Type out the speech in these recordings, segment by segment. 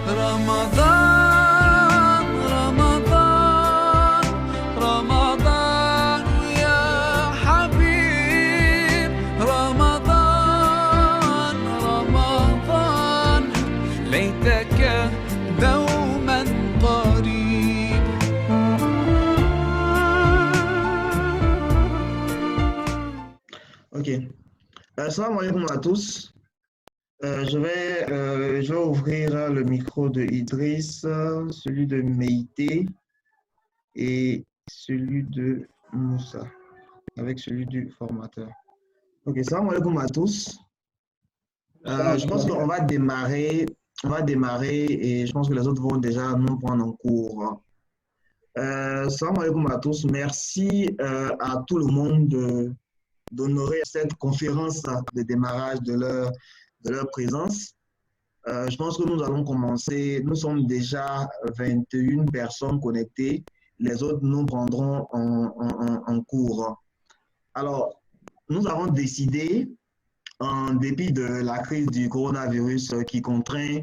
رمضان رمضان رمضان يا حبيب رمضان رمضان ليتك دوما قريب. Ok. Assalamu alaikum à tous. Je vais ouvrir le micro de Idriss, celui de Meïté et celui de Moussa, avec celui du formateur. Ok, salam alaikum à tous. Je pense qu'on va démarrer, et je pense que les autres vont déjà nous prendre en cours. Salam alaikum à tous. Merci à tout le monde d'honorer cette conférence de démarrage de leur présence. Je pense que nous allons commencer. Nous sommes déjà 21 personnes connectées. Les autres nous prendront en cours. Alors, nous avons décidé, en dépit de la crise du coronavirus qui contraint,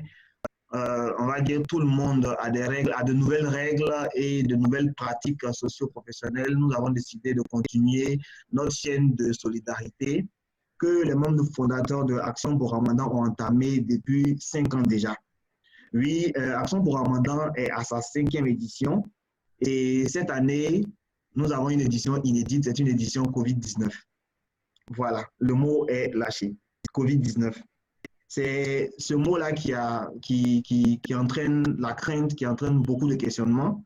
on va dire, tout le monde à des règles, à de nouvelles règles et de nouvelles pratiques socio-professionnelles, nous avons décidé de continuer notre chaîne de solidarité que les membres fondateurs de Action pour Ramadan ont entamé depuis 5 ans déjà. Oui, Action pour Ramadan est à sa 5e édition et cette année, nous avons une édition inédite, c'est une édition Covid-19. Voilà, le mot est lâché, Covid-19. C'est ce mot-là qui entraîne la crainte, qui entraîne beaucoup de questionnements,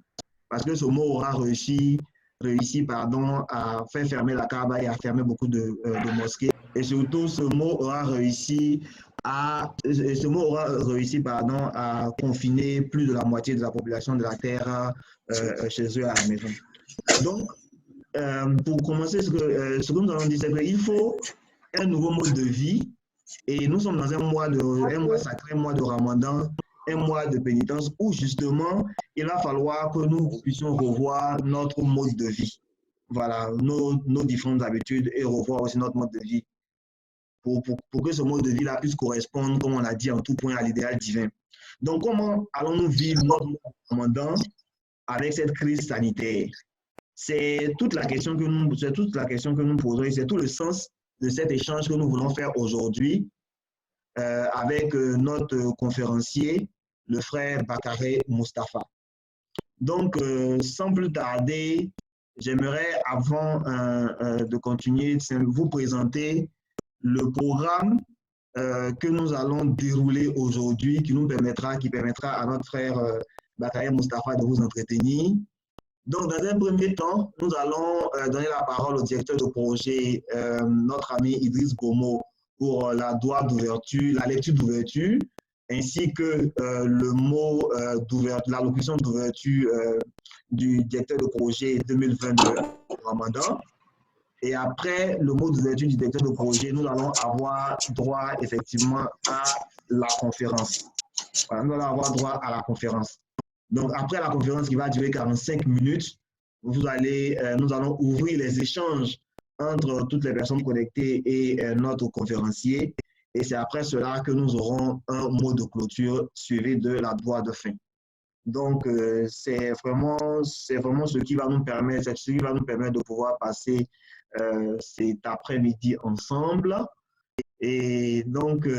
parce que ce mot aura réussi à faire fermer la Kaaba et à fermer beaucoup de mosquées. Et surtout, ce mot aura réussi à confiner plus de la moitié de la population de la Terre chez eux à la maison. Donc, pour commencer, ce que nous allons dire, c'est qu'il faut un nouveau mode de vie. Et nous sommes dans un mois sacré, un mois de Ramadan, un mois de pénitence où justement, il va falloir que nous puissions revoir notre mode de vie. Voilà, nos différentes habitudes et revoir aussi notre mode de vie pour que ce mode de vie-là puisse correspondre, comme on l'a dit, en tout point à l'idéal divin. Donc, comment allons-nous vivre notre mois de Ramadan avec cette crise sanitaire? C'est toute la question que nous posons et c'est tout le sens de cet échange que nous voulons faire aujourd'hui avec notre conférencier, le frère Bakare Mustafa. Donc, sans plus tarder, j'aimerais, avant de continuer, vous présenter le programme que nous allons dérouler aujourd'hui, qui permettra à notre frère Bakare Mustafa de vous entretenir. Donc, dans un premier temps, nous allons donner la parole au directeur de projet, notre ami Idriss Gomo, pour la lecture d'ouverture, ainsi que le mot d'ouverture, l'allocution d'ouverture du directeur de projet 2022 Ramadan. Et après le mot d'ouverture du directeur de projet, nous allons avoir droit effectivement à la conférence. Voilà, nous allons avoir droit à la conférence. Donc, après la conférence qui va durer 45 minutes, nous allons ouvrir les échanges entre toutes les personnes connectées et notre conférencier. Et c'est après cela que nous aurons un mot de clôture suivi de la voix de fin. Donc, c'est vraiment ce qui va nous permettre de pouvoir passer cet après-midi ensemble. Et donc,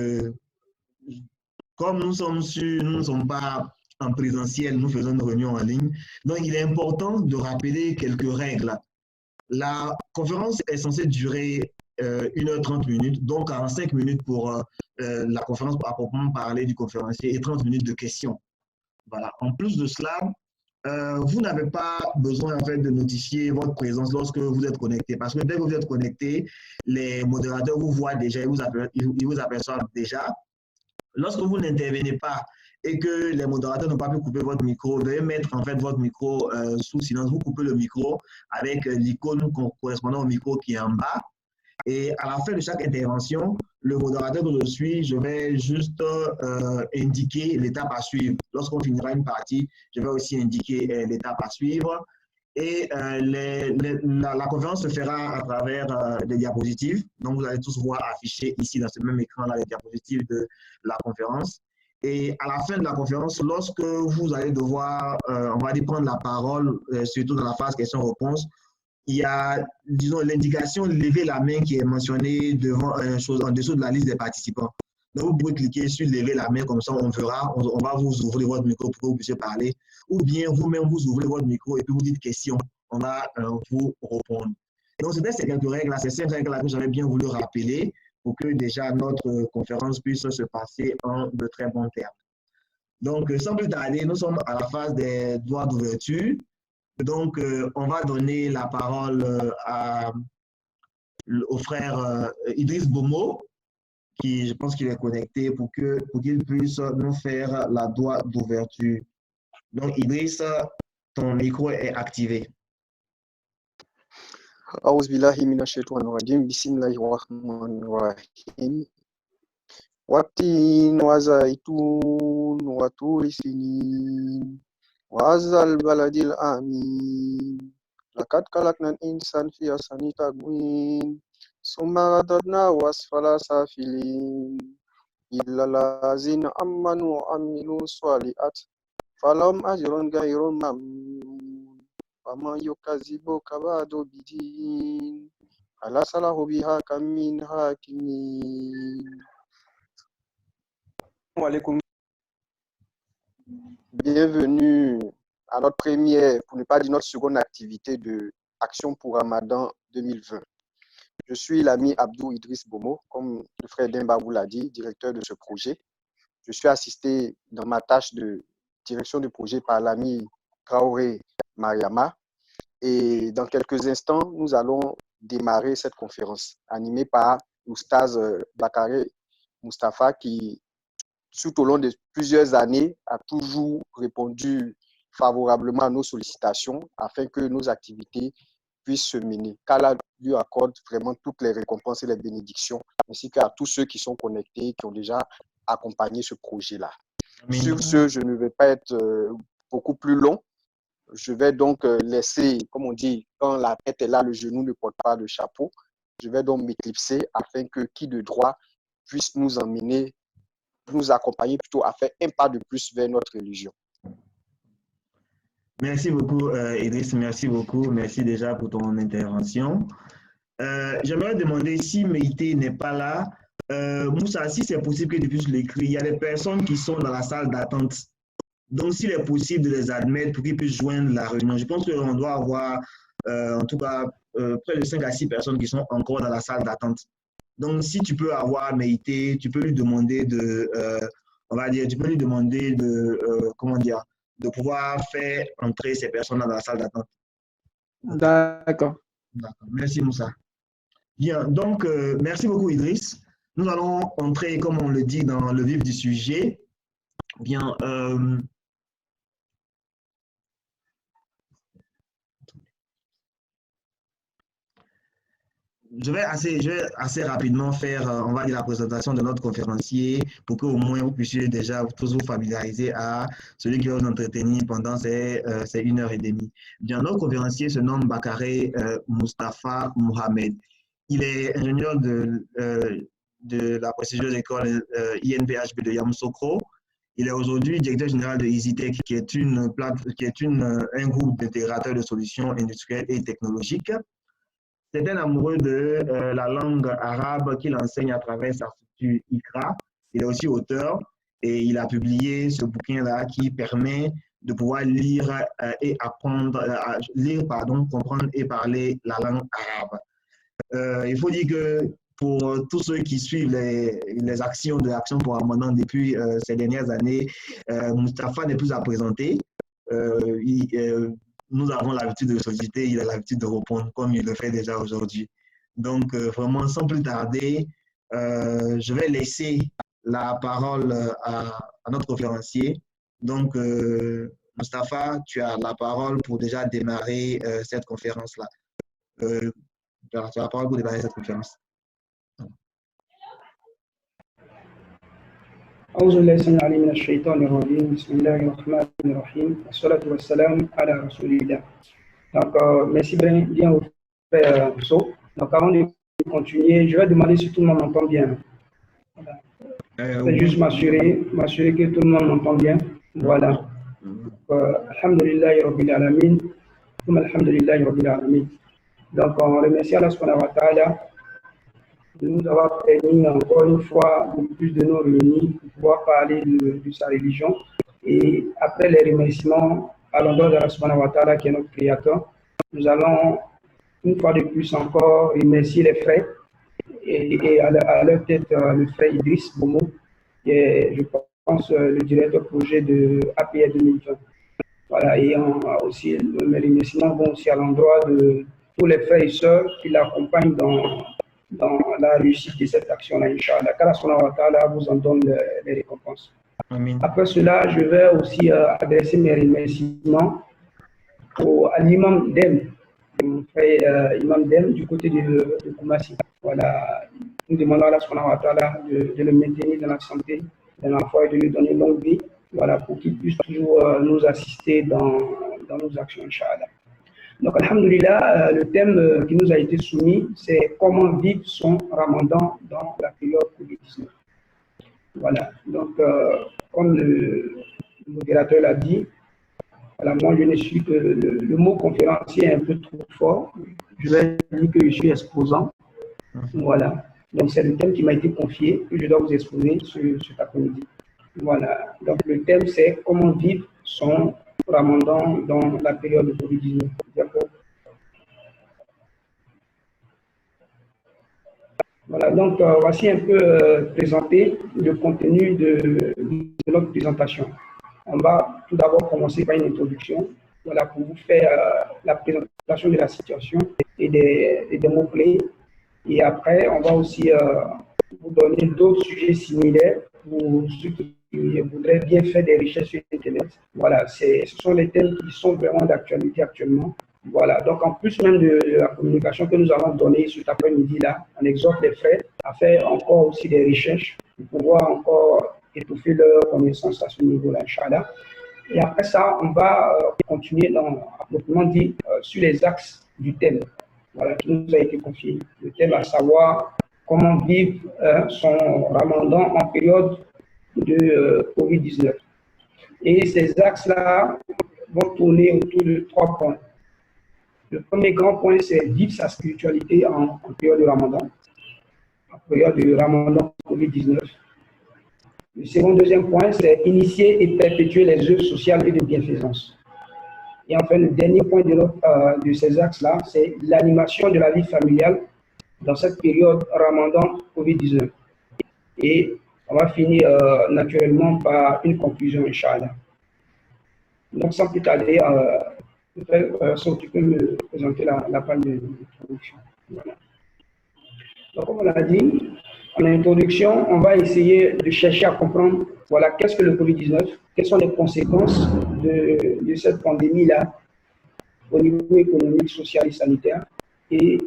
comme nous ne sommes pas en présentiel, nous faisons une réunion en ligne. Donc, il est important de rappeler quelques règles. La conférence est censée durer 1h30 minutes, donc 45 minutes pour la conférence à proprement parler du conférencier et 30 minutes de questions. Voilà. En plus de cela, vous n'avez pas besoin en fait, de notifier votre présence lorsque vous êtes connecté, parce que dès que vous êtes connecté, les modérateurs vous voient déjà, ils vous aperçoivent déjà. Lorsque vous n'intervenez pas et que les modérateurs n'ont pas pu couper votre micro, veuillez mettre en fait votre micro sous silence. Vous coupez le micro avec l'icône correspondant au micro qui est en bas. Et à la fin de chaque intervention, le modérateur que je suis, je vais juste indiquer l'étape à suivre. Lorsqu'on finira une partie, je vais aussi indiquer l'étape à suivre. Et la conférence se fera à travers des diapositives. Donc, vous allez tous voir afficher ici dans ce même écran-là les diapositives de la conférence. Et à la fin de la conférence, lorsque vous allez devoir, on va dire, prendre la parole, surtout dans la phase questions-réponses, il y a, disons, l'indication lever la main qui est mentionnée devant, en dessous de la liste des participants. Donc, vous pouvez cliquer sur lever la main, comme ça, on verra, on va vous ouvrir votre micro pour que vous puissiez parler. Ou bien, vous-même, vous ouvrez votre micro et puis vous dites question. On va vous répondre. Donc, c'était ces quelques règles-là, c'est ces règles-là que j'avais bien voulu rappeler pour que déjà notre conférence puisse se passer en de très bons termes. Donc, sans plus tarder, nous sommes à la phase des droits d'ouverture. Donc, on va donner la parole au frère Idriss Bomo, qui, je pense qu'il est connecté pour qu'il puisse nous faire la droit d'ouverture. Donc, Idriss, ton micro est activé. أعوذ بالله من الشيطان الرجيم بسم الله الرحمن الرحيم والتين وزيتون وطور سينين وهذا البلد الآمين لقد خلقنا الإنسان في أحسن تقويم ثم رددناه أسفل سافلين إلا الذين آمنوا وعملوا الصالحات فلهم أجر غير ممنون ومن يكذبك بعد بدين أليس له بها كم من حاكمين. Bienvenue à notre première, pour ne pas dire notre seconde activité de Action pour Ramadan 2020. Je suis l'ami Abdou Idriss Bomo, comme le frère Demba vous l'a dit, directeur de ce projet. Je suis assisté dans ma tâche de direction de projet par l'ami Traoré Mariama. Et dans quelques instants, nous allons démarrer cette conférence animée par Oustaz Bakare Mustafa qui, tout au long de plusieurs années, a toujours répondu favorablement à nos sollicitations afin que nos activités puissent se mener. Qu'Allah lui accorde vraiment toutes les récompenses et les bénédictions, ainsi qu'à tous ceux qui sont connectés, qui ont déjà accompagné ce projet-là. Sur ce, je ne vais pas être beaucoup plus long. Je vais donc laisser, comme on dit, quand la tête est là, le genou ne porte pas de chapeau. Je vais donc m'éclipser afin que qui de droit puisse nous emmener, nous accompagner plutôt à faire un pas de plus vers notre religion. Merci beaucoup, Idriss. Merci beaucoup. Merci déjà pour ton intervention. J'aimerais demander si Meïté n'est pas là. Moussa, si c'est possible que tu puisses l'écrire, il y a des personnes qui sont dans la salle d'attente. Donc, s'il est possible de les admettre pour qu'ils puissent joindre la réunion, je pense qu'on doit avoir, en tout cas, près de 5 à 6 personnes qui sont encore dans la salle d'attente. Donc, si tu peux avoir Meïté, tu peux lui demander de, on va dire, tu peux lui demander de, comment dire, de pouvoir faire entrer ces personnes dans la salle d'attente. D'accord. D'accord. Merci, Moussa. Bien, donc, merci beaucoup, Idriss. Nous allons entrer, comme on le dit, dans le vif du sujet. Bien, je vais assez rapidement faire, on va dire, la présentation de notre conférencier pour qu'au moins vous puissiez déjà tous vous familiariser à celui qui va vous entretenir pendant ces 1h30. Bien, notre conférencier se nomme Bakare Mustafa Mohamed. Il est ingénieur de la prestigieuse école INPHB de Yamoussoukro. Il est aujourd'hui directeur général de EasyTech, qui est un groupe d'intégrateurs de solutions industrielles et technologiques. C'est un amoureux de la langue arabe qu'il enseigne à travers sa structure ICRA. Il est aussi auteur et il a publié ce bouquin-là qui permet de pouvoir lire et apprendre, comprendre et parler la langue arabe. Il faut dire que pour tous ceux qui suivent les actions de l'Action pour Ramadan depuis ces dernières années, Mustapha n'est plus à présenter. Nous avons l'habitude de solliciter, il a l'habitude de répondre comme il le fait déjà aujourd'hui. Donc, vraiment, sans plus tarder, je vais laisser la parole à notre conférencier. Donc, Mustapha, tu as la parole pour déjà démarrer cette conférence-là. Tu as la parole pour démarrer cette conférence. أعوذ بالله السميع العليم من الشيطان الرجيم بسم الله الرحمن الرحيم والصلاة والسلام على رسول الله. Donc, merci bien au frère Rousseau. Donc, avant de continuer, je vais demander si tout le monde m'entend bien. Voilà. C'est juste m'assurer que tout le monde m'entend bien. Voilà. Alhamdulillahi Rabbil Alamin. Alhamdulillahi Rabbil Alamin. Donc, on remercie Allah subhanahu wa ta'ala de nous avoir permis encore une fois de plus de nous réunir pour pouvoir parler de sa religion. Et après les remerciements à l'endroit d'Allah subhanahu wa ta'ala qui est notre créateur, nous allons une fois de plus encore remercier les frères et à leur tête le frère Idriss Bomo, qui est, je pense, le directeur projet de APR 2020. Voilà, et aussi mes remerciements vont aussi à l'endroit de tous les frères et sœurs qui l'accompagnent dans la réussite de cette action-là, Inch'Allah. Qu'Allah subhanahu wa ta'ala vous en donne les récompenses. Amen. Après cela, je vais aussi adresser mes remerciements à l'imam Dem, mon frère imam Dem du côté de Koumassi. Voilà, nous demandons à Allah subhanahu wa ta'ala de le maintenir dans la santé, dans la foi et de lui donner une longue vie, voilà, pour qu'il puisse toujours nous assister dans nos actions, Inch'Allah. Donc, alhamdulillah, le thème qui nous a été soumis, c'est comment vivre son ramadan dans la période Covid-19. Voilà, donc, comme le modérateur l'a dit, voilà, moi je ne suis que le mot conférencier est un peu trop fort. Je vais dire que je suis exposant. Voilà, donc c'est le thème qui m'a été confié que je dois vous exposer cet après-midi. Voilà, donc le thème c'est comment vivre son ramadan dans la période de Covid-19. D'accord. Voilà, donc voici un peu présenter le contenu de notre présentation. On va tout d'abord commencer par une introduction, voilà, pour vous faire la présentation de la situation et des mots-clés. Et après, on va aussi vous donner d'autres sujets similaires pour ceux qui voudraient bien faire des recherches sur Internet. Voilà, ce sont les thèmes qui sont vraiment d'actualité actuellement. Voilà, donc en plus même de la communication que nous allons donner cet après-midi-là, on exhorte les frères à faire encore aussi des recherches pour pouvoir encore étouffer leur connaissance à ce niveau-là, Inch'Allah. Et après ça, on va continuer à proprement dit sur les axes du thème, voilà, qui nous a été confié. Le thème à savoir comment vivre son ramadan en période de Covid-19. Et ces axes-là vont tourner autour de 3 points. Le premier grand point, c'est vivre sa spiritualité en période de Ramadan, en période de Ramadan Covid-19. Le deuxième point, c'est initier et perpétuer les œuvres sociales et de bienfaisance. Et enfin, le dernier point de ces axes-là, c'est l'animation de la vie familiale dans cette période Ramadan Covid-19. Et on va finir naturellement par une conclusion, Inch'Allah. Donc, sans plus tarder, si tu peux me présenter la page d'introduction. Voilà. Donc, comme on l'a dit, en introduction, on va essayer de chercher à comprendre, voilà, qu'est-ce que le Covid-19, quelles sont les conséquences de cette pandémie-là au niveau économique, social et sanitaire, et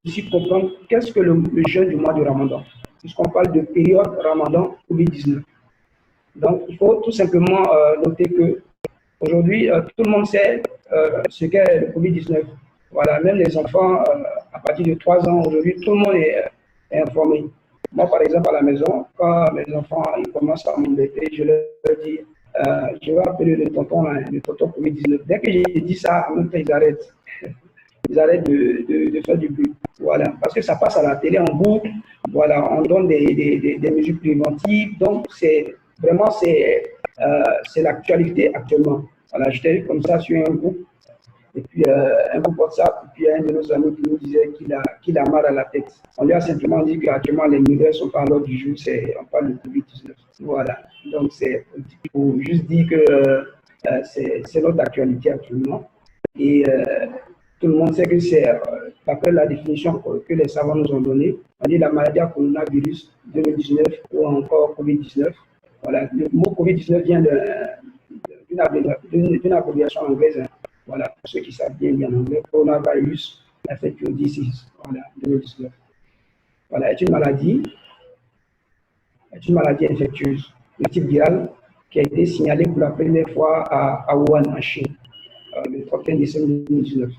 aussi comprendre qu'est-ce que le jeûne du mois de Ramadan, puisqu'on parle de période Ramadan Covid-19. Donc, il faut tout simplement noter que aujourd'hui, tout le monde sait ce qu'est le Covid-19. Voilà, même les enfants, à partir de 3 ans, aujourd'hui, tout le monde est informé. Moi, par exemple, à la maison, quand mes enfants ils commencent à m'embêter, je leur dis, je vais appeler le tonton Covid-19. Dès que j'ai dit ça, en même temps, ils arrêtent. Ils arrêtent de faire du bruit. Voilà, parce que ça passe à la télé en boucle. Voilà, on donne des mesures préventives. Donc, c'est vraiment, c'est l'actualité actuellement. Voilà, j'étais comme ça sur un groupe, et puis un groupe WhatsApp, et puis un de nos amis qui nous disait qu'il a mal à la tête. On lui a simplement dit qu'actuellement les migraines sont pas à l'ordre du jour, on parle de Covid-19. Voilà, donc c'est pour juste dire que c'est notre actualité actuellement. Et tout le monde sait que c'est, d'après la définition que les savants nous ont donnée, on dit la maladie à coronavirus 2019 ou encore Covid-19. Voilà, le mot Covid-19 vient d'une abréviation anglaise. Hein. Voilà, pour ceux qui savent bien en anglais, coronavirus infectious disease, voilà, 2019. Voilà, est une maladie infectieuse de type viral qui a été signalée pour la première fois à Wuhan, en Chine, le 31 décembre 2019.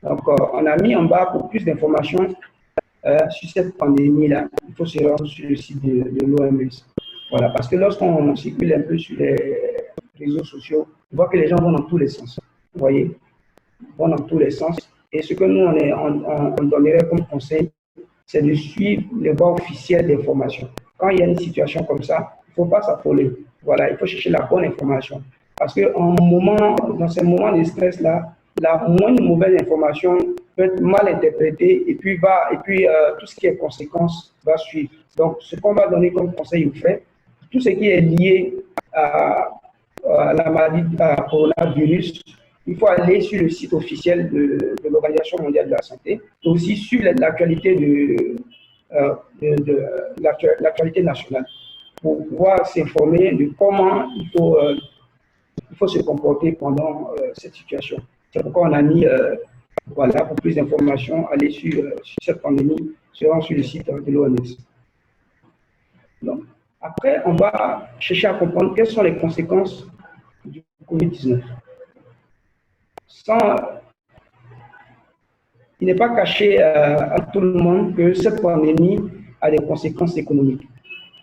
Donc, on a mis en bas pour plus d'informations sur cette pandémie-là, il faut se rendre sur le site de l'OMS. Voilà, parce que lorsqu'on circule un peu sur les réseaux sociaux, on voit que les gens vont dans tous les sens. Vous voyez, vont dans tous les sens. Et ce que nous, on donnerait comme conseil, c'est de suivre les voies officielles d'information. Quand il y a une situation comme ça, il ne faut pas s'affoler. Voilà, il faut chercher la bonne information. Parce que dans ces moments de stress-là, la moindre mauvaise information peut être mal interprétée et puis tout ce qui est conséquence va suivre. Donc, ce qu'on va donner comme conseil aux frères, tout ce qui est lié à la maladie coronavirus, il faut aller sur le site officiel de l'Organisation mondiale de la santé, et aussi suivre l'actualité l'actualité nationale pour pouvoir s'informer de comment il faut se comporter pendant cette situation. C'est pourquoi on a mis, voilà, pour plus d'informations, aller sur cette pandémie, sur le site de l'OMS. Donc, après, on va chercher à comprendre quelles sont les conséquences du Covid-19. Il n'est pas caché à tout le monde que cette pandémie a des conséquences économiques,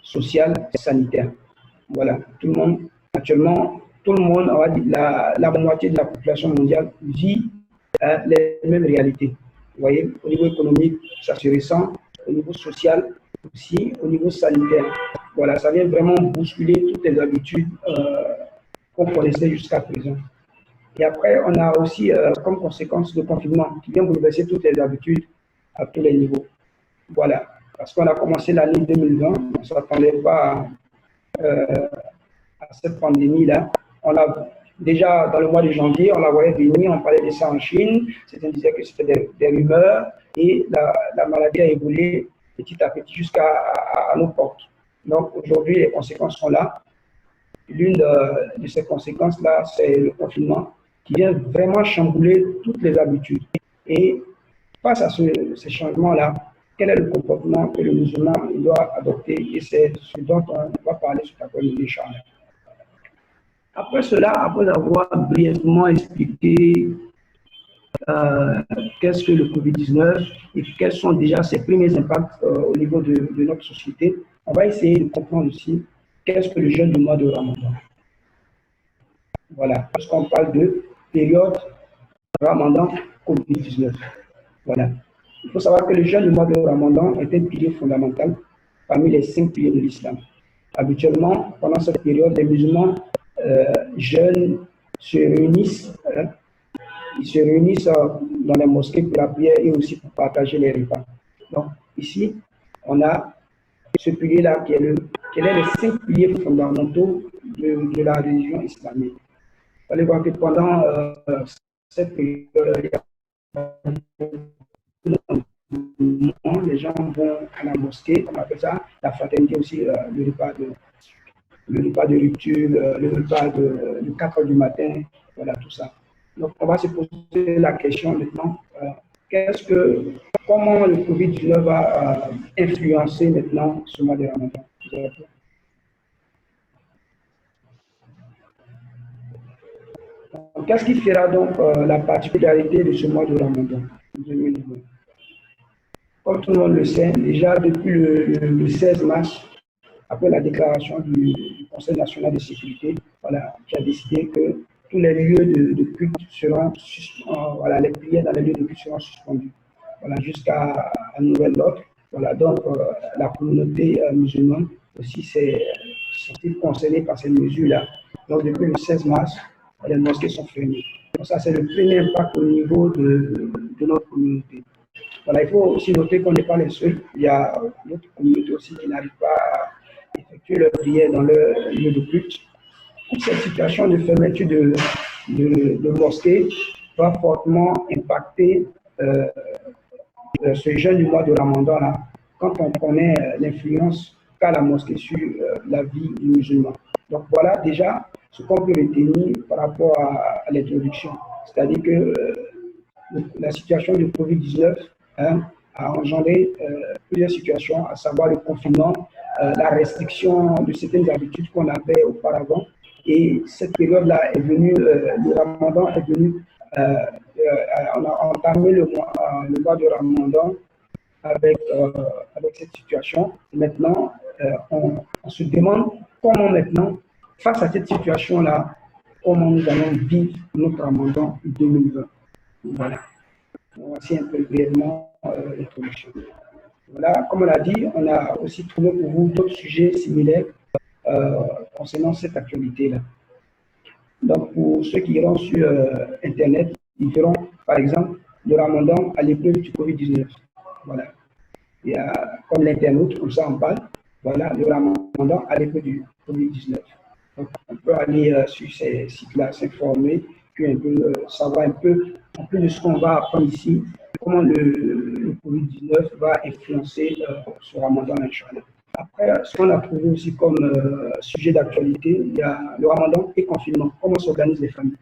sociales et sanitaires. Voilà, tout le monde, actuellement, tout le monde, on va dire, la moitié de la population mondiale vit les mêmes réalités. Vous voyez, au niveau économique, ça se ressent, au niveau social aussi, au niveau sanitaire. Voilà, ça vient vraiment bousculer toutes les habitudes qu'on connaissait jusqu'à présent. Et après, on a aussi comme conséquence le confinement qui vient bouleverser toutes les habitudes à tous les niveaux. Voilà, parce qu'on a commencé l'année 2020, on ne s'attendait pas à cette pandémie-là. On a déjà dans le mois de janvier, on la voyait venir, on parlait de ça en Chine, certains disaient que c'était des rumeurs et la maladie a évolué petit à petit jusqu'à nos portes. Donc aujourd'hui, les conséquences sont là. L'une de ces conséquences-là, c'est le confinement qui vient vraiment chambouler toutes les habitudes. Et face à ces changements-là, quel est le comportement que le musulman doit adopter? Et c'est ce dont on va parler sur l'après-midi, Inch'Allah. Après cela, après avoir brièvement expliqué qu'est-ce que le Covid-19 et quels sont déjà ses premiers impacts au niveau de notre société, on va essayer de comprendre aussi qu'est-ce que le jeûne du mois de Ramadan. Voilà, parce qu'on parle de période Ramadan Covid-19. Voilà. Il faut savoir que le jeûne du mois de Ramadan est un pilier fondamental parmi les 5 piliers de l'islam. Habituellement, pendant cette période, les musulmans jeunes se réunissent, ils se réunissent dans les mosquées pour la prière et aussi pour partager les repas. Donc ici, on a ce pilier-là qui est les 5 piliers fondamentaux de la religion islamique. Vous allez voir que pendant cette période, les gens vont à la mosquée, on appelle ça la fraternité aussi, le repas de rupture, le repas de 4 heures du matin, voilà tout ça. Donc on va se poser la question maintenant, comment le Covid-19 va influencer maintenant ce mois de Ramadan? Qu'est-ce qui fera donc la particularité de ce mois de Ramadan 2020? Comme tout le monde le sait, déjà depuis le 16 mars, après la déclaration du Conseil national de sécurité, voilà, qui a décidé que tous les lieux de culte seront voilà, les prières dans les lieux de culte seront suspendus. Voilà, jusqu'à un nouvel ordre. Voilà, donc la communauté musulmane aussi s'est concernée par cette mesure-là. Donc depuis le 16 mars, les mosquées sont fermées. Donc ça, c'est le premier impact au niveau de notre communauté. Voilà, il faut aussi noter qu'on n'est pas les seuls. Il y a d'autres communautés aussi qui n'arrivent pas à effectuer leur prière dans leur lieu de culte. Cette situation de fermeture de mosquées va fortement impacter ce jeûne du mois de Ramadan là, quand on connaît l'influence qu'a la mosquée sur la vie du musulman. Donc voilà déjà ce qu'on peut retenir par rapport à l'introduction. C'est-à-dire que la situation du Covid-19 a engendré plusieurs situations, à savoir le confinement, la restriction de certaines habitudes qu'on avait auparavant. Et cette période-là est venue, le Ramadan est venu, on a entamé le mois de Ramadan avec cette situation. Maintenant, on se demande comment maintenant, face à cette situation-là, comment nous allons vivre notre Ramadan 2020. Voilà. Voici un peu brièvement l'introduction. Voilà, comme on l'a dit, on a aussi trouvé pour vous d'autres sujets similaires concernant cette actualité-là. Donc, pour ceux qui iront sur Internet, ils verront, par exemple, le Ramadan à l'épreuve du Covid-19. Voilà. Il y a, comme l'internaute, comme ça on parle, voilà, le Ramadan à l'épreuve du Covid-19. Donc, on peut aller sur ces sites-là, s'informer, puis un peu savoir un peu, en plus de ce qu'on va apprendre ici, comment le Covid-19 va influencer ce Ramadan, Inch'Allah. Après, ce qu'on a trouvé aussi comme sujet d'actualité, il y a le Ramadan et confinement. Comment s'organisent les familles.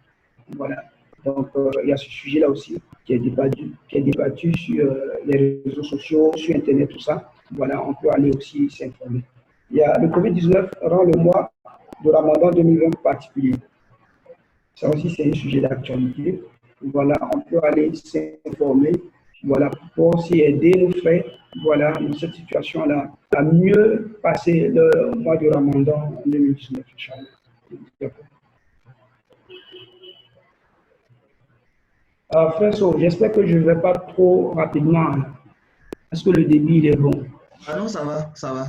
Voilà. Donc, il y a ce sujet-là aussi qui est débattu sur les réseaux sociaux, sur Internet, tout ça. Voilà, on peut aller aussi s'informer. Il y a le Covid-19 rend le mois de Ramadan 2020 particulier. Ça aussi, c'est un sujet d'actualité. Voilà, on peut aller s'informer. Voilà, pour aussi aider nos frères, voilà, dans cette situation-là, à mieux passer le mois de Ramadan en 2019, Inch'Allah. Frère So, j'espère que je ne vais pas trop rapidement. Est-ce que le débit il est bon? Ah non, ça va. Ça va?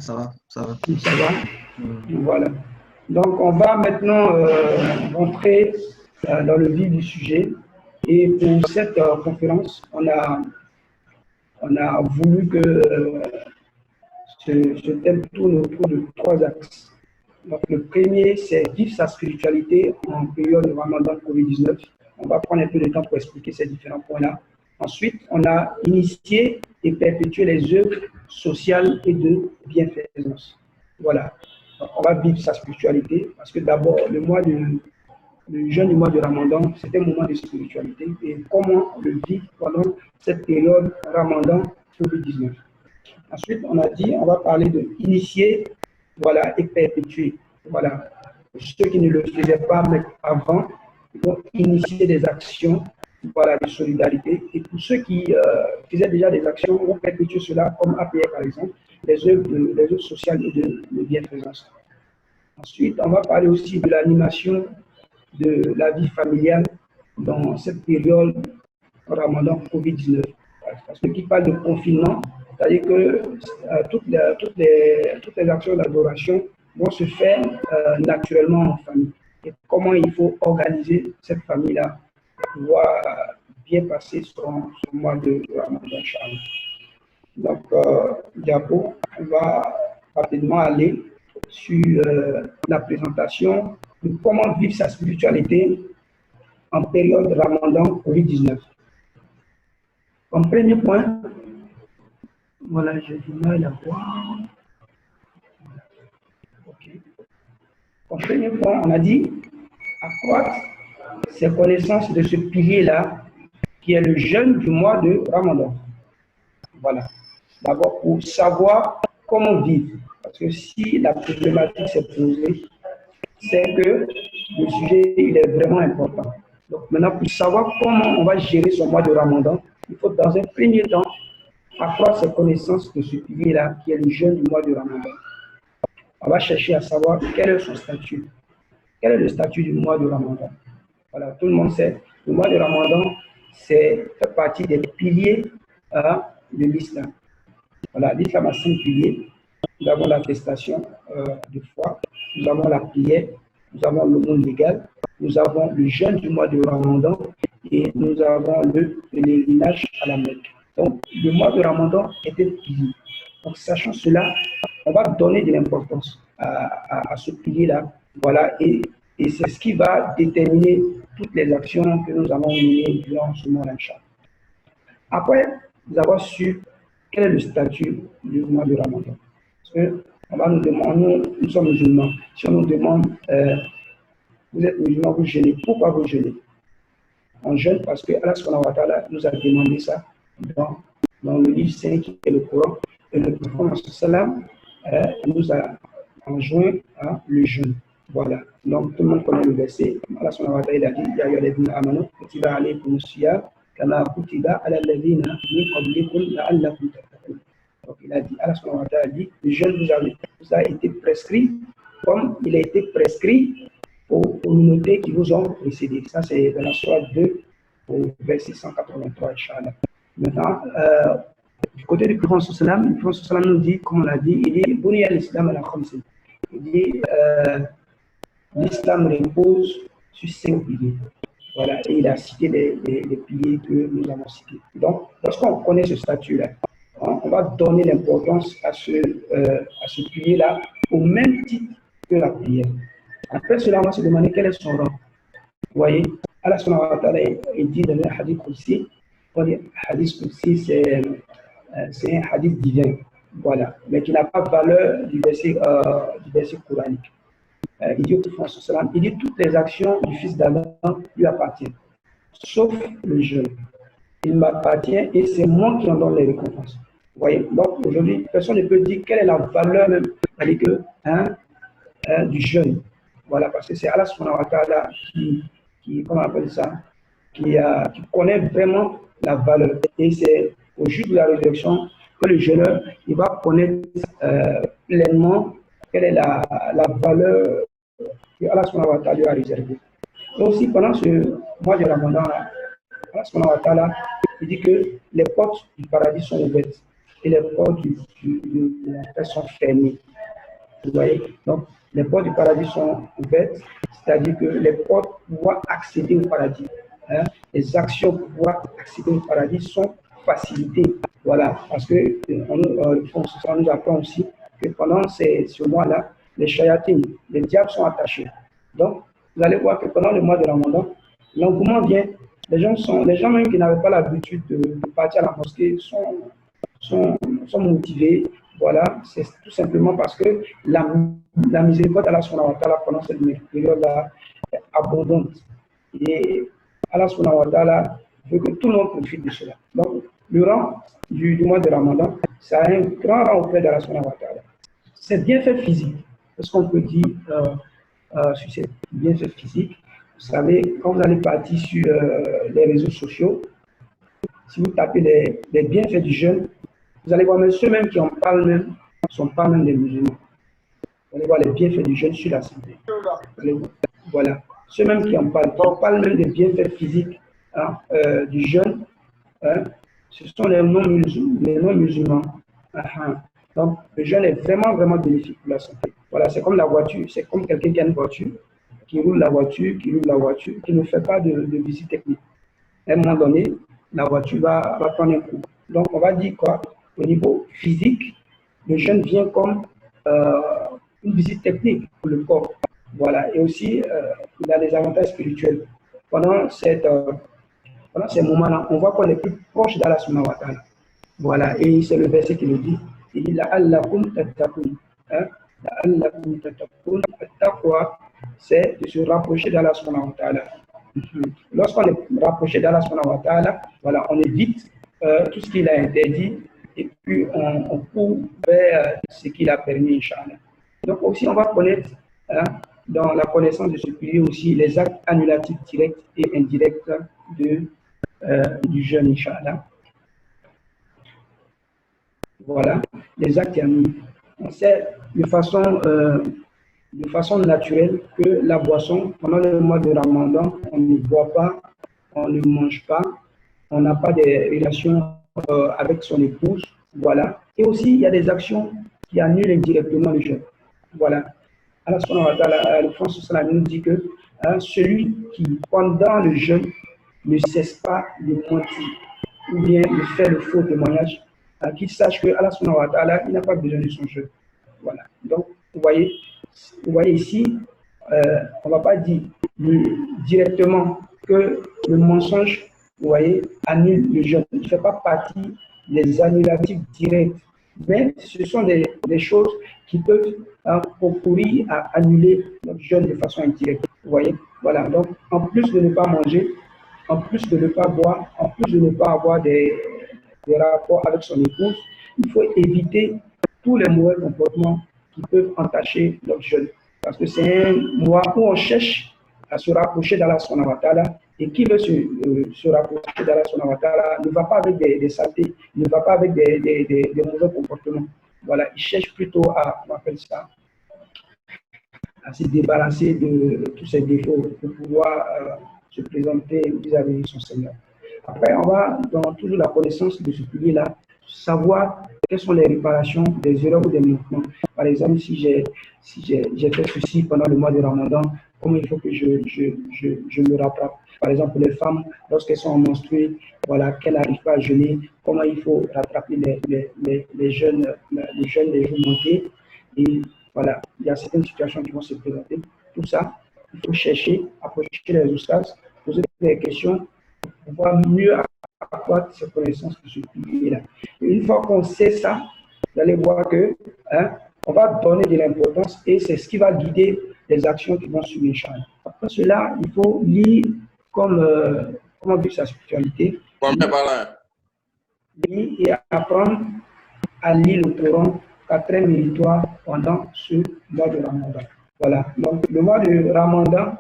Voilà. Donc, on va maintenant rentrer dans le vif du sujet. Et pour cette conférence, on a voulu que ce thème tourne autour de 3 axes. Donc, le premier, c'est vivre sa spiritualité en période de Ramadan Covid-19. On va prendre un peu de temps pour expliquer ces différents points-là. Ensuite, on a initié et perpétué les œuvres sociales et de bienfaisance. Voilà. Donc, on va vivre sa spiritualité parce que d'abord, le jeûne du mois de Ramadan, c'est un moment de spiritualité. Et comment le vivre pendant cette période Ramadan Covid-19. Ensuite, on a dit, on va parler de initier, voilà, et perpétuer. Voilà. Ceux qui ne le faisaient pas avant, ils vont initier des actions, voilà, de solidarité. Et pour ceux qui faisaient déjà des actions, vont perpétuer cela, comme APR par exemple, les œuvres sociales et de bienfaisance. Ensuite, on va parler aussi de l'animation de la vie familiale dans cette période Ramadan Covid-19. Parce que qui parle de confinement, c'est-à-dire que toutes les actions d'adoration vont se faire naturellement en famille. Et comment il faut organiser cette famille-là pour pouvoir bien passer son mois de Ramadan, Inch'Allah. Donc, diapo, on va rapidement aller sur la présentation de comment vivre sa spiritualité en période Ramadan Covid-19. Comme premier point, voilà, j'ai du mal à voir. Okay. Comme premier point, on a dit accroître ses connaissances de ce pilier-là, qui est le jeûne du mois de Ramadan. Voilà. D'abord, pour savoir comment vivre. Parce que si la problématique s'est posée, c'est que le sujet il est vraiment important. Donc maintenant, pour savoir comment on va gérer son mois de Ramadan, il faut dans un premier temps accroître ses connaissances de ce pilier-là, qui est le jeûne du mois de Ramadan. On va chercher à savoir quel est son statut. Quel est le statut du mois de Ramadan? Voilà, tout le monde sait, le mois de Ramadan, fait partie des piliers de l'islam. Voilà, l'islam a 5 piliers. Nous avons l'attestation de foi, nous avons la prière, nous avons le monde légal, nous avons le jeûne du mois de Ramadan et nous avons le pèlerinage à la Mecque. Donc, le mois de Ramadan est un pilier. Donc, sachant cela, on va donner de l'importance à ce pilier-là. Voilà, et c'est ce qui va déterminer toutes les actions que nous allons mener durant ce mois d'Inch'Allah. Après, nous avons su quel est le statut du mois de Ramadan. Parce que on va nous demander, nous sommes musulmans. Si on nous demande, vous êtes musulmans, vous jeûnez. Pourquoi vous jeûnez? On jeûne parce que Allah subhanahu wa ta'ala nous a demandé ça dans le livre saint qui est le Coran. Et le prophète sallam nous a enjoint le jeûne. Voilà. Donc tout le monde connaît le verset. Allah subhanahu wa ta'ala a dit, ya ayyuhalladhina amanu kutiba alaykumus siyam kama kutiba ala alladhina min qablikum la'allakum tattaqun. Donc il a dit, Allah subhanahu wa ta'ala a dit, le jeûne vous a été prescrit comme il a été prescrit aux communautés qui vous ont précédé. Ça, c'est dans la Sourate 2, au verset 183, Inch'Allah. Maintenant, du côté du Prophète sallam, le Prophète sallam nous dit, comme on l'a dit, il dit, Buni al-Islam ala khamsin. Il dit, l'islam repose sur 5 piliers. Voilà, et il a cité les piliers que nous avons cités. Donc, lorsqu'on connaît ce statut-là, on va donner l'importance à ce pilier-là au même titre que la prière. Après cela, on va se demander quel est son rang. Vous voyez, Allah subhanahu wa ta'ala dit dans le hadith Qudsi, le hadith Qudsi, c'est un hadith divin, voilà, mais qui n'a pas valeur du verset coranique. Il dit au Prophète sallam, il dit toutes les actions du fils d'Adam lui appartiennent, sauf le jeûne. Il m'appartient et c'est moi qui en donne les récompenses. Vous voyez, donc aujourd'hui, personne ne peut dire quelle est la valeur même du jeûne. Voilà, parce que c'est Allah subhanahu wa ta'ala qui comment on appelle ça, qui connaît vraiment la valeur. Et c'est au jour de la résurrection que le jeûneur, il va connaître pleinement quelle est la valeur que Allah subhanahu wa ta'ala lui a réservée. Et aussi, pendant ce mois de Ramadan, Allah subhanahu wa ta'ala, il dit que les portes du paradis sont ouvertes et les portes de l'enfer sont fermées. Vous voyez? Donc, les portes du paradis sont ouvertes, c'est-à-dire que les portes pour pouvoir accéder au paradis, les actions pour pouvoir accéder au paradis sont facilitées. Voilà, parce que ça nous apprend aussi que pendant ce mois-là, les shayatines, les diables sont attachés. Donc, vous allez voir que pendant le mois de Ramadan, l'engouement vient. Les gens même qui n'avaient pas l'habitude de partir à la mosquée sont motivés. Voilà, c'est tout simplement parce que la miséricorde d'Allah subhanahu wa ta'ala pendant cette période-là est abondante. Et Allah subhanahu wa ta'ala veut que tout le monde profite de cela. Donc, le rang du mois de Ramadan, ça a un grand rang auprès d'Allah subhanahu wa ta'ala. C'est bienfait physique. Est-ce qu'on peut dire sur ces bienfaits physiques? Vous savez, quand vous allez partir sur les réseaux sociaux, si vous tapez les bienfaits du jeûne, vous allez voir même ceux même qui en parlent même, ne sont pas même des musulmans. Vous allez voir les bienfaits du jeûne sur la santé. Voilà. Ceux même qui en parlent même des bienfaits physiques du jeûne, ce sont les non-musulmans. Donc, le jeûne est vraiment, vraiment bénéfique pour la santé. Voilà, c'est comme la voiture. C'est comme quelqu'un qui a une voiture, qui roule la voiture, qui ne fait pas de visite technique. À un moment donné, la voiture va prendre un coup. Donc, on va dire quoi? Au niveau physique, le jeûne vient comme une visite technique pour le corps. Voilà. Et aussi, il a des avantages spirituels. Pendant ces moments-là, on voit qu'on est plus proche d'Allah subhanahu wa ta'ala. Voilà. Et c'est le verset qui le dit. Il dit la'allakum tattaqun. La'allakum tattaqun. At-taqwa, c'est de se rapprocher d'Allah subhanahu wa ta'ala. Lorsqu'on est rapproché d'Allah subhanahu wa ta'ala, voilà, on évite tout ce qu'il a interdit et puis on court vers ce qu'il a permis, Inch'Allah. Donc aussi, on va connaître, dans la connaissance de ce pilier aussi, les actes annulatifs directs et indirects du jeûne, Inch'Allah. Voilà, les actes annulatifs. On sait de façon naturelle que la boisson, pendant le mois de Ramadan, on ne boit pas, on ne mange pas, on n'a pas de relations avec son épouse, voilà. Et aussi, il y a des actions qui annulent indirectement le jeûne. Voilà. Allah subhanahu wa ta'ala, le Prophète sallallahu nous dit que celui qui, pendant le jeûne, ne cesse pas de mentir ou bien de faire le faux témoignage, qu'il sache que Allah subhanahu wa ta'ala, il n'a pas besoin de son jeûne. Voilà. Donc, vous voyez ici, on ne va pas dire directement que le mensonge, vous voyez, annule le jeûne. Il ne fait pas partie des annulatifs directs, mais ce sont des choses qui peuvent concourir à annuler notre jeûne de façon indirecte. Vous voyez, voilà. Donc, en plus de ne pas manger, en plus de ne pas boire, en plus de ne pas avoir des rapports avec son épouse, il faut éviter tous les mauvais comportements qui peuvent entacher notre jeûne. Parce que c'est un mois où on cherche à se rapprocher d'Allah subhanahu wa ta'ala et qui veut se rapprocher d'Allah subhanahu wa ta'ala ne va pas avec des saletés, ne va pas avec des mauvais comportements. Voilà, il cherche plutôt à, on appelle ça, à se débarrasser de tous ces défauts pour pouvoir se présenter vis-à-vis de son Seigneur. Après, on va, dans toujours la connaissance de ce pilier-là, savoir quelles sont les réparations des erreurs ou des manquements. Par exemple, si j'ai fait ceci pendant le mois de Ramadan, comment il faut que je me rattrape. Par exemple, pour les femmes, lorsqu'elles sont menstruées, voilà, qu'elles n'arrivent pas à jeûner, comment il faut rattraper les jeûnes des jours manqués. Et voilà, il y a certaines situations qui vont se présenter. Tout ça, il faut chercher, approcher les ustads, poser des questions pour pouvoir mieux accroître ses connaissances de ce pilier-là. Et une fois qu'on sait ça, vous allez voir que on va donner de l'importance et c'est ce qui va guider les actions qui vont suivre, Inch'Allah. Après cela, il faut lire comment vivre sa spiritualité. Lire et apprendre à lire le Coran, car très méritoire pendant ce mois de Ramadan. Voilà. Donc, le mois de Ramadan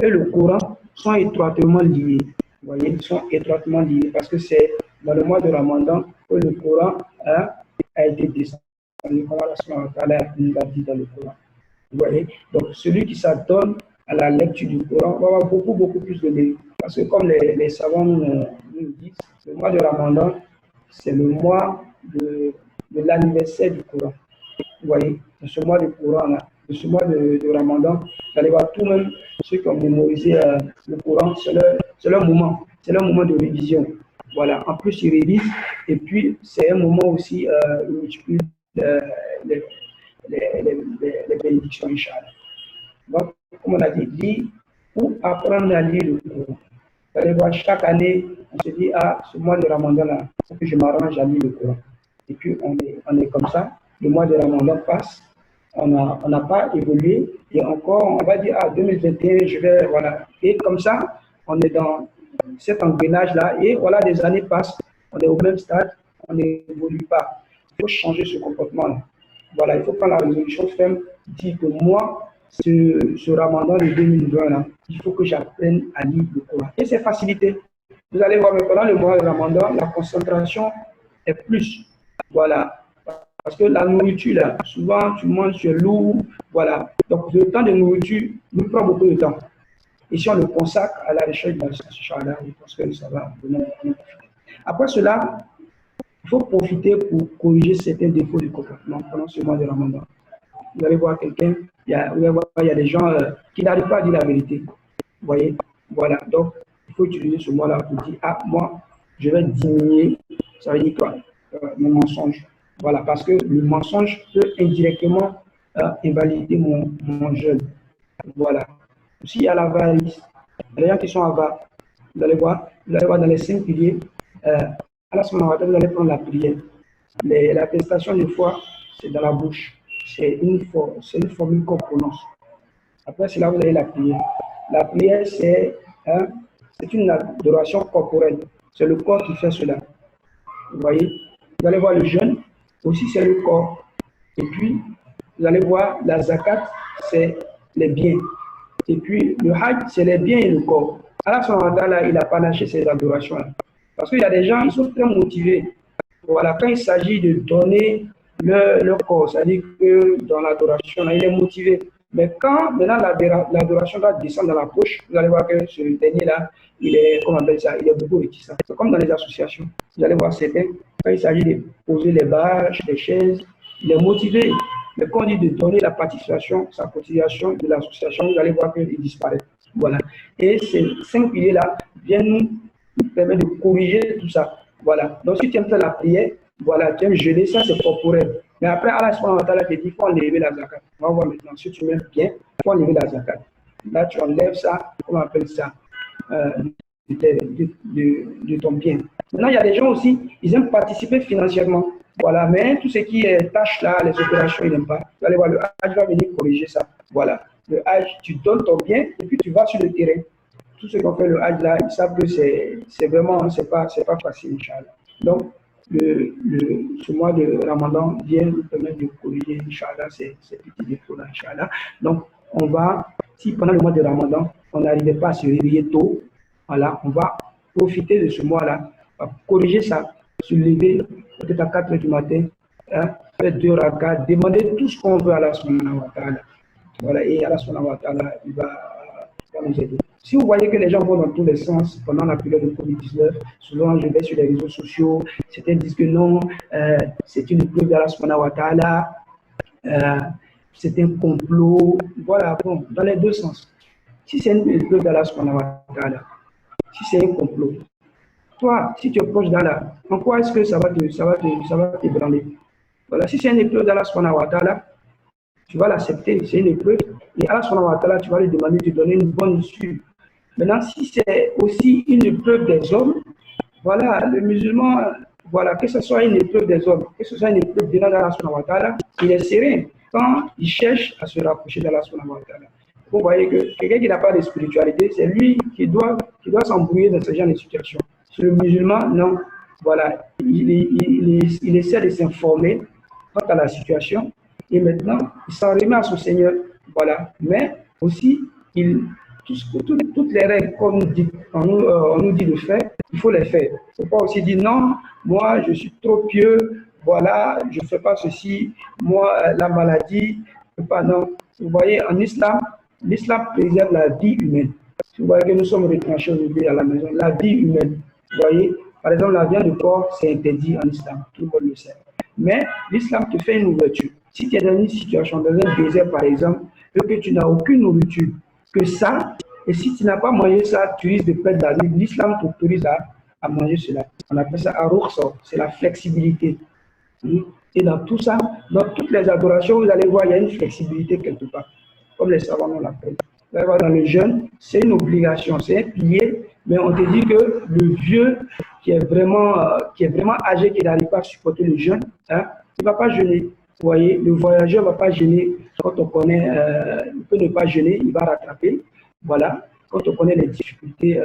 et le Coran sont étroitement liés. Vous voyez, ils sont étroitement liés parce que c'est dans le mois de Ramadan que le Coran a été descendu. Comme Allah nous l'a dit dans le Coran. Vous voyez, donc celui qui s'adonne à la lecture du Coran va avoir beaucoup plus de mérite. Parce que comme les savants nous disent, le mois de Ramadan, c'est le mois de l'anniversaire du Coran. Vous voyez, dans ce mois de Coran, de ce mois de Ramadan, vous allez voir tout de même ceux qui ont mémorisé le Coran, c'est leur moment de révision. Voilà, en plus ils révisent et puis c'est un moment aussi où ils multiplient les bénédictions, Inch'Allah. Donc, comme on a dit, pour apprendre à lire le Coran. Vous allez voir, chaque année, on se dit, ce mois de Ramadan, là, il faut que je m'arrange à lire le Coran. Et puis, on est comme ça, le mois de Ramadan passe, on n'a pas évolué, et encore, on va dire, 2021, je vais, voilà. Et comme ça, on est dans cet engrenage-là, et voilà, des années passent, on est au même stade, on n'évolue pas. Il faut changer ce comportement-là. Voilà, il faut prendre la résolution ferme, dire que moi, ce Ramadan de 2020, là, il faut que j'apprenne à lire le Coran. Et c'est facilité. Vous allez voir, mais pendant le mois de Ramadan, la concentration est plus. Voilà. Parce que la nourriture, là, souvent, tu manges, tu es lourd. Voilà. Donc, le temps de nourriture nous prend beaucoup de temps. Et si on le consacre à la recherche de la science, Inch'Allah, je pense que ça va vraiment profiter. Après cela, il faut profiter pour corriger certains défauts du comportement pendant ce mois de Ramadan. Vous allez voir quelqu'un, il y a des gens qui n'arrivent pas à dire la vérité. Vous voyez? Voilà. Donc, il faut utiliser ce mois-là pour dire, moi, je vais diminuer, ça veut dire quoi? Mon mensonge. Voilà, parce que le mensonge peut indirectement invalider mon jeûne. Voilà. Aussi, il y a l'avarice. Il y a des gens qui sont avares. Vous allez voir dans les 5 piliers, à la semaine, vous allez prendre la prière. L'attestation de foi, c'est dans la bouche. C'est une formule qu'on prononce. Après cela, vous avez la prière. La prière, c'est une adoration corporelle. C'est le corps qui fait cela. Vous voyez? Vous allez voir le jeûne, aussi c'est le corps. Et puis, vous allez voir la zakat, c'est les biens. Et puis, le hajj, c'est les biens et le corps. Allah subhanahu wa ta'ala, il a panaché ces adorations-là. Parce qu'il y a des gens, ils sont très motivés. Voilà, quand il s'agit de donner leur corps, c'est-à-dire que dans l'adoration, il est motivé. Mais quand maintenant l'adoration va descendre dans la poche, vous allez voir que ce dernier-là, il est beaucoup réticent. C'est comme dans les associations. Vous allez voir certains, quand il s'agit de poser les bâches, les chaises, il est motivé. Mais quand on dit de donner la participation, sa cotisation de l'association, vous allez voir qu'il disparaît. Voilà. Et ces 5 piliers-là viennent nous permettre de corriger tout ça. Voilà. Donc, si tu aimes faire la prière, voilà, tu aimes jeûner, ça c'est corporel. Mais après, Allah subhanahu wa ta'ala te dit, il faut enlever la zakat. On va voir maintenant, si tu m'aimes bien, il faut enlever la zakat. Là, tu enlèves ça, comment on appelle ça, de ton bien. Maintenant, il y a des gens aussi, ils aiment participer financièrement. Voilà, mais tout ce qui est tâches là, les opérations, ils n'aiment pas. Vous allez voir, le Hajj va venir corriger ça. Voilà. Le Hajj, tu donnes ton bien et puis tu vas sur le terrain. Tous ceux qui ont fait le Hajj là, ils savent que c'est vraiment, c'est pas facile, Inch'Allah. Donc, ce mois de Ramadan vient nous permettre de corriger, Inch'Allah, ces petits défauts-là, Inch'Allah. Donc, si pendant le mois de Ramadan, on n'arrivait pas à se réveiller tôt, Voilà, on va profiter de ce mois-là, corriger ça, se lever peut-être à 4 heures du matin, hein, faire 2 rakats, demander tout ce qu'on veut à Allah subhanahu wa ta'ala. Voilà, et Allah subhanahu wa ta'ala, il va nous aider. Si vous voyez que les gens vont dans tous les sens pendant la période de Covid-19, souvent je vais sur les réseaux sociaux, certains disent que non, c'est une preuve d'Allah subhanahu wa ta'ala, c'est un complot. Voilà, bon, dans les deux sens. Si c'est une preuve d'Allah subhanahu wa ta'ala, si c'est un complot, toi, si tu es proche d'Allah, en quoi est-ce que ça va t'ébranler? Voilà, si c'est une épreuve d'Allah subhanahu wa ta'ala, tu vas l'accepter, c'est une épreuve, et Allah subhanahu wa ta'ala, tu vas lui demander de donner une bonne issue. Maintenant, si c'est aussi une épreuve des hommes, voilà, le musulman, voilà, que ce soit une épreuve des hommes, que ce soit une épreuve de Allah subhanahu wa ta'ala, il est serein quand il cherche à se rapprocher d'Allah subhanahu wa ta'ala. Vous voyez que quelqu'un qui n'a pas de spiritualité, c'est lui qui doit s'embrouiller dans ce genre de situation. Sur le musulman, non. Voilà, il essaie de s'informer quant à la situation et maintenant, il s'en remet à son Seigneur. Voilà, mais aussi, toutes les règles qu'on nous dit de faire, il faut les faire. Il ne faut pas aussi dire non, moi je suis trop pieux, voilà, je ne fais pas ceci, moi la maladie, je ne fais pas, non. Vous voyez, en islam, l'islam préserve la vie humaine. Si vous voyez que nous sommes retranchés aujourd'hui à la maison, la vie humaine, vous voyez, par exemple, la viande de porc, c'est interdit en islam, tout le monde le sait. Mais l'islam te fait une ouverture. Si tu es dans une situation, dans un désert par exemple, et que tu n'as aucune nourriture que ça, et si tu n'as pas mangé ça, tu risques de perdre la vie. L'islam t'autorise à manger cela. On appelle ça arukhsa, c'est la flexibilité. Et dans tout ça, dans toutes les adorations, vous allez voir, il y a une flexibilité quelque part, comme les savants nous l'appellent. Dans le jeûne, c'est une obligation, c'est un pilier, mais on te dit que le vieux qui est vraiment âgé, qui n'arrive pas à supporter le jeûne, hein, il ne va pas jeûner. Vous voyez, le voyageur ne va pas jeûner. Quand on connaît, il peut ne pas jeûner, il va rattraper. Voilà, quand on connaît les difficultés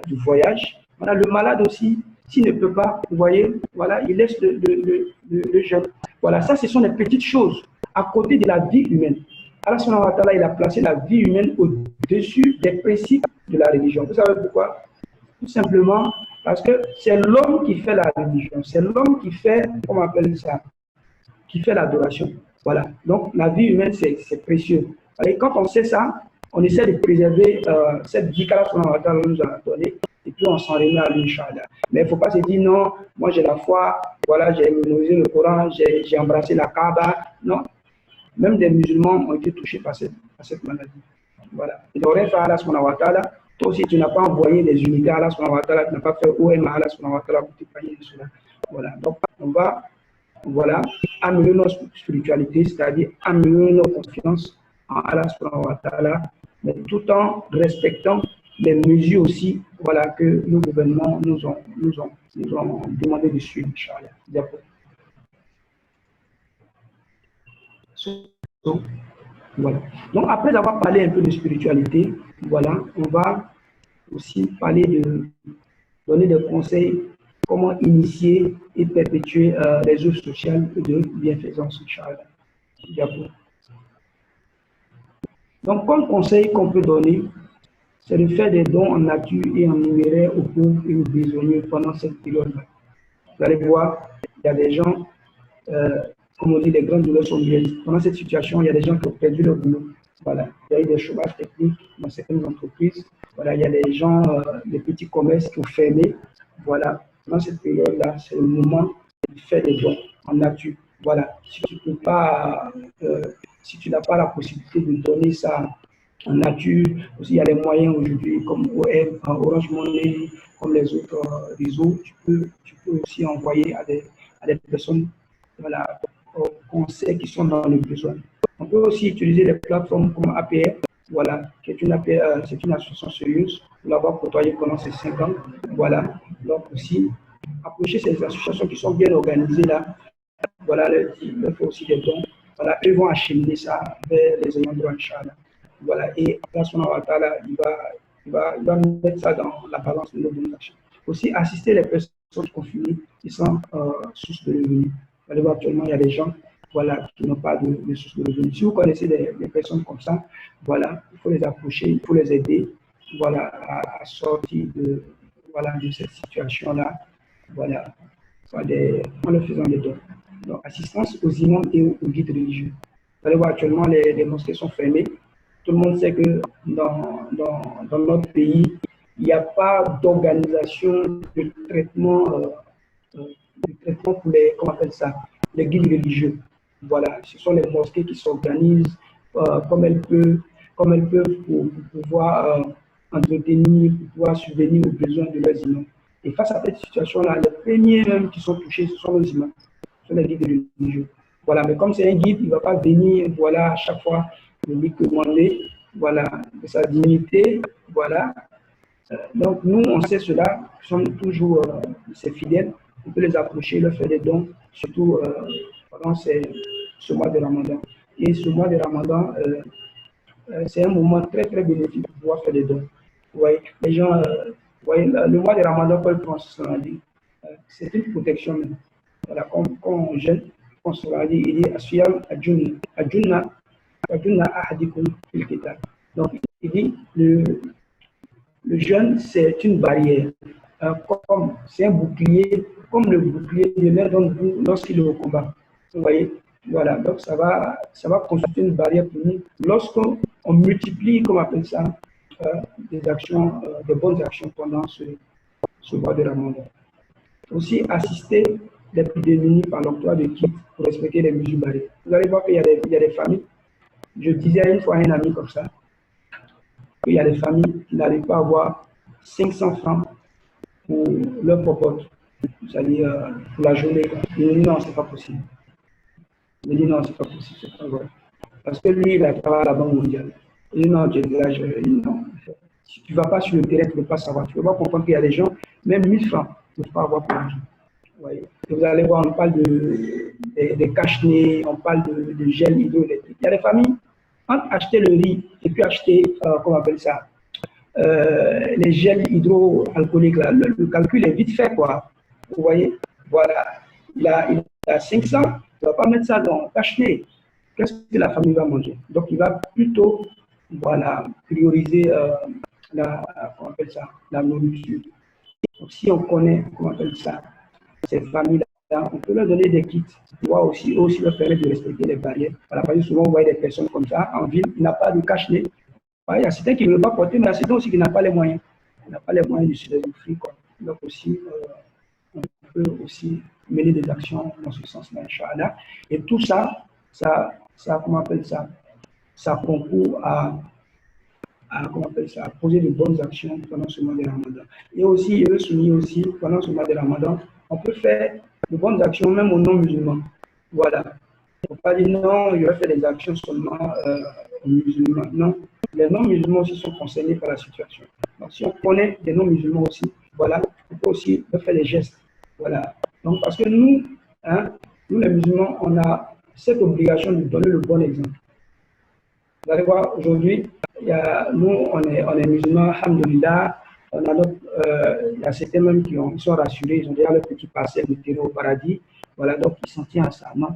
du voyage. Voilà, le malade aussi, s'il ne peut pas, vous voyez, voilà, il laisse le jeûne. Voilà, ça, ce sont les petites choses à côté de la vie humaine. Allah subhanahu wa ta'ala, il a placé la vie humaine au-dessus des principes de la religion. Vous savez pourquoi? Tout simplement parce que c'est l'homme qui fait la religion. C'est l'homme qui fait, comment on appelle ça, qui fait l'adoration. Voilà. Donc, la vie humaine, c'est précieux. Et quand on sait ça, on essaie de préserver cette vie qu'Allah subhanahu wa ta'ala nous a donnée. Et puis, on s'en remet à lui, Inch'Allah. Mais il ne faut pas se dire, non, moi j'ai la foi, voilà, j'ai mémorisé le Coran, j'ai embrassé la Kaaba. Non. Même des musulmans ont été touchés par cette maladie. Voilà. Il aurait fait Allah subhanahu wa ta'ala. Toi aussi, tu n'as pas envoyé des unités à Allah subhanahu wa ta'ala, tu n'as pas fait OM à Allah subhanahu wa ta'ala pour t'épargner de cela. Voilà. Donc, on va, voilà, améliorer notre spiritualité, c'est-à-dire améliorer notre confiance en Allah subhanahu wa ta'ala, mais tout en respectant les mesures aussi, voilà, que nos gouvernements nous ont demandé de suivre, Inch'Allah. D'accord. Voilà. Donc, après avoir parlé un peu de spiritualité, voilà, on va aussi parler donner des conseils, comment initier et perpétuer les œuvres sociales de bienfaisance, Inch'Allah. Donc, comme conseil qu'on peut donner, c'est de faire des dons en nature et en numéraire aux pauvres et aux besogneux pendant cette période-là. Vous allez voir, il y a des gens, comme on dit, les grandes douleurs sont bien. Pendant cette situation, il y a des gens qui ont perdu leur boulot. Voilà. Il y a eu des chômages techniques dans certaines entreprises. Voilà. Il y a des gens, des petits commerces qui ont fermé. Voilà. Dans cette période-là, c'est le moment de faire des dons en nature. Voilà. Si tu peux pas, si tu n'as pas la possibilité de donner ça en nature, aussi il y a les moyens aujourd'hui comme OM, Orange Money, comme les autres réseaux. Tu peux aussi envoyer à des personnes, voilà, qu'on sait qui sont dans le besoin. On peut aussi utiliser des plateformes comme APR, voilà, qui est une APR, c'est une association sérieuse, pour l'avoir côtoyée pendant ces 5 ans. Voilà, donc aussi, approcher ces associations qui sont bien organisées là, voilà, leur faire aussi des dons. Voilà, eux vont acheminer ça vers les ayants droit, Inch'Allah. Voilà, et Allah subhanahu wa ta'ala, il va mettre ça dans la balance de nos bonnes actions. Aussi, assister les personnes confinées qui sont source de revenus. Actuellement, il y a des gens, voilà, qui n'ont pas de source de revenus. Si vous connaissez des personnes comme ça, voilà, il faut les approcher, il faut les aider. voilà, à sortir de, voilà, de cette situation-là, voilà, en leur faisant des dons. Donc, assistance aux imams et aux guides religieux. Vous allez voir, actuellement, les mosquées sont fermées. Tout le monde sait que dans notre pays, il n'y a pas d'organisation de traitement, pour les, comment on appelle ça, les guides religieux. Voilà, ce sont les mosquées qui s'organisent comme elles peuvent, pour pouvoir entretenir, pour pouvoir subvenir aux besoins de leurs imams. Et face à cette situation-là, les premiers même qui sont touchés, ce sont les imams, ce sont les guides religieux. Voilà, mais comme c'est un guide, il ne va pas venir, voilà, à chaque fois lui demander, voilà, de sa dignité, voilà. Donc nous, on sait cela, nous sommes toujours ces fidèles, on peut les approcher, leur faire des dons, surtout pendant ce mois de Ramadan. Et ce mois de Ramadan, c'est un moment très très bénéfique pour pouvoir faire des dons. Vous voyez, les gens, vous voyez, le mois de Ramadan, Paul François a dit, c'est une protection même. Voilà, quand on jeûne, François a dit, il dit, Asiyam Adjunna Ahadikum fil Qital. Donc, il dit, le jeûne, c'est une barrière. C'est un bouclier, comme le bouclier de l'un d'entre vous lorsqu'il est au combat. Vous voyez, voilà, donc ça va constituer une barrière pour nous. Lorsqu'on multiplie, comme on appelle ça, des actions, de bonnes actions pendant ce mois de Ramadan. Aussi, assister les plus démunis par l'octroi de kits pour respecter les mesures barrières. Vous allez voir qu'il y a des familles. Je disais une fois à un ami comme ça, qu'il y a des familles qui n'arrivent pas à avoir 500 francs pour leur popote, c'est-à-dire pour la journée. Il me dit non, c'est pas possible. Il me dit non, c'est pas possible, c'est pas vrai. Parce que lui, il a travaillé à la Banque mondiale. Il dit non, tu exagères. Il dit non. Si tu ne vas pas sur le terrain, tu ne peux pas savoir. Tu ne peux pas comprendre qu'il y a des gens, même 1000 francs, tu ne peux pas avoir pour l'argent. Et vous allez voir, on parle des cache-nez, on parle de gel hydroélectrique. Il y a des familles, entre acheter le riz et puis acheter, comment on appelle ça, les gels hydroalcooliques, là, le calcul est vite fait, quoi. Vous voyez, voilà, il a 500, il ne va pas mettre ça dans cache-nez. Qu'est-ce que la famille va manger? Donc, il va plutôt, voilà, prioriser comment on appelle ça, la nourriture. Donc, si on connaît, comment on appelle ça, ces familles-là, on peut leur donner des kits, pour aussi leur permettre de respecter les barrières. Voilà, parce que souvent, on voit des personnes comme ça en ville, qui n'ont pas de cache-nez. Il y a certains qui ne veulent pas porter, mais il y a certains aussi qui n'ont pas les moyens. On n'a pas les moyens de se les offrir. Donc aussi, on peut aussi mener des actions dans ce sens-là, Inch'Allah. Et tout ça, comment on appelle ça? Ça concourt à poser de bonnes actions pendant ce mois de Ramadan. Et aussi, je veux souligner aussi, pendant ce mois de Ramadan, on peut faire de bonnes actions même aux non-musulmans. Voilà. Il ne faut pas dire non, je vais faire des actions seulement aux musulmans. Non, les non-musulmans aussi sont concernés par la situation. Donc, si on connaît des non-musulmans aussi, voilà, on peut aussi faire des gestes. Voilà. Donc, parce que nous, nous les musulmans, on a cette obligation de donner le bon exemple. Vous allez voir, aujourd'hui, nous, on est musulmans, alhamdoulilah, on a il y a certains même qui sont rassurés, ils ont déjà leur petit parcelle de terreau au paradis, voilà, donc ils s'en tiennent à ça. Non?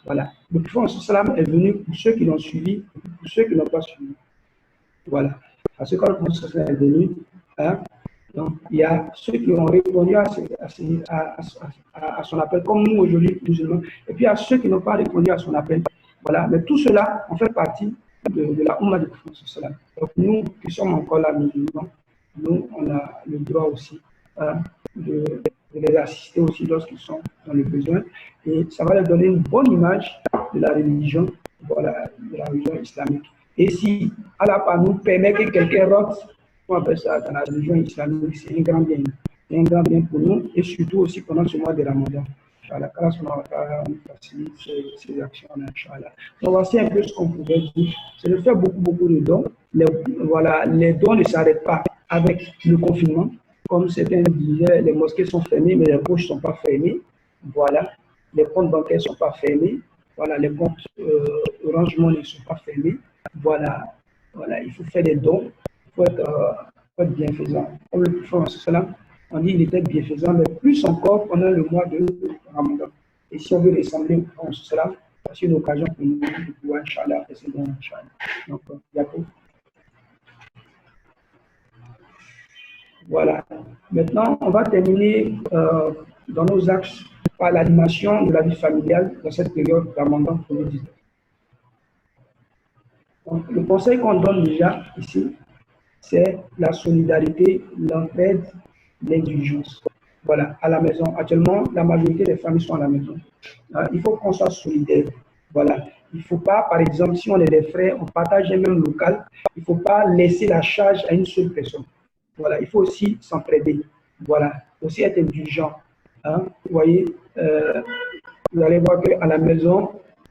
Voilà. Le prophète sallam est venu pour ceux qui l'ont suivi, pour ceux qui n'ont pas suivi. Voilà. Parce que quand le prophète sallam est venu, donc il y a ceux qui ont répondu à son appel, comme nous aujourd'hui, musulmans, et puis il y a ceux qui n'ont pas répondu à son appel. Voilà. Mais tout cela, on fait partie de la Oumma du prophète sallam. Donc nous qui sommes encore là, musulmans, nous, on a le droit aussi de les assister aussi lorsqu'ils sont dans le besoin. Et ça va leur donner une bonne image de la religion, voilà, de la religion islamique. Et si Allah nous permet que quelqu'un rentre, on appelle ça dans la religion islamique, c'est un grand bien. C'est un grand bien pour nous et surtout aussi pendant ce mois de Ramadan. Inch'Allah, on facilite ces actions-là, Inch'Allah. Donc voici un peu ce qu'on pouvait dire. C'est de faire beaucoup de dons. Les dons ne s'arrêtent pas avec le confinement. Comme certains disaient, les mosquées sont fermées, mais les poches ne sont pas fermées. Voilà. Les comptes bancaires ne sont pas fermés. Voilà. Les comptes Orange Money ne sont pas fermés. Voilà. Il faut faire des dons. Il faut être bienfaisant. Comme le prophète, on dit qu'il était bienfaisant, mais plus encore pendant le mois de Ramadan. Et si on veut ressembler au prophète, c'est une occasion pour nous de pouvoir, Inch'Allah, faire ces dons, Inch'Allah. Donc, il y a tout. Voilà. Maintenant, on va terminer dans nos axes par l'animation de la vie familiale dans cette période ramadan Covid-19. Donc, le conseil qu'on donne déjà ici, c'est la solidarité, l'entraide, l'indulgence. Voilà, à la maison. Actuellement, la majorité des familles sont à la maison. Il faut qu'on soit solidaire. Voilà. Il ne faut pas, par exemple, si on est des frères, on partage un même local, il ne faut pas laisser la charge à une seule personne. Voilà, il faut aussi s'entraider. Voilà, aussi être indulgent. Hein? Vous voyez, vous allez voir qu'à la maison,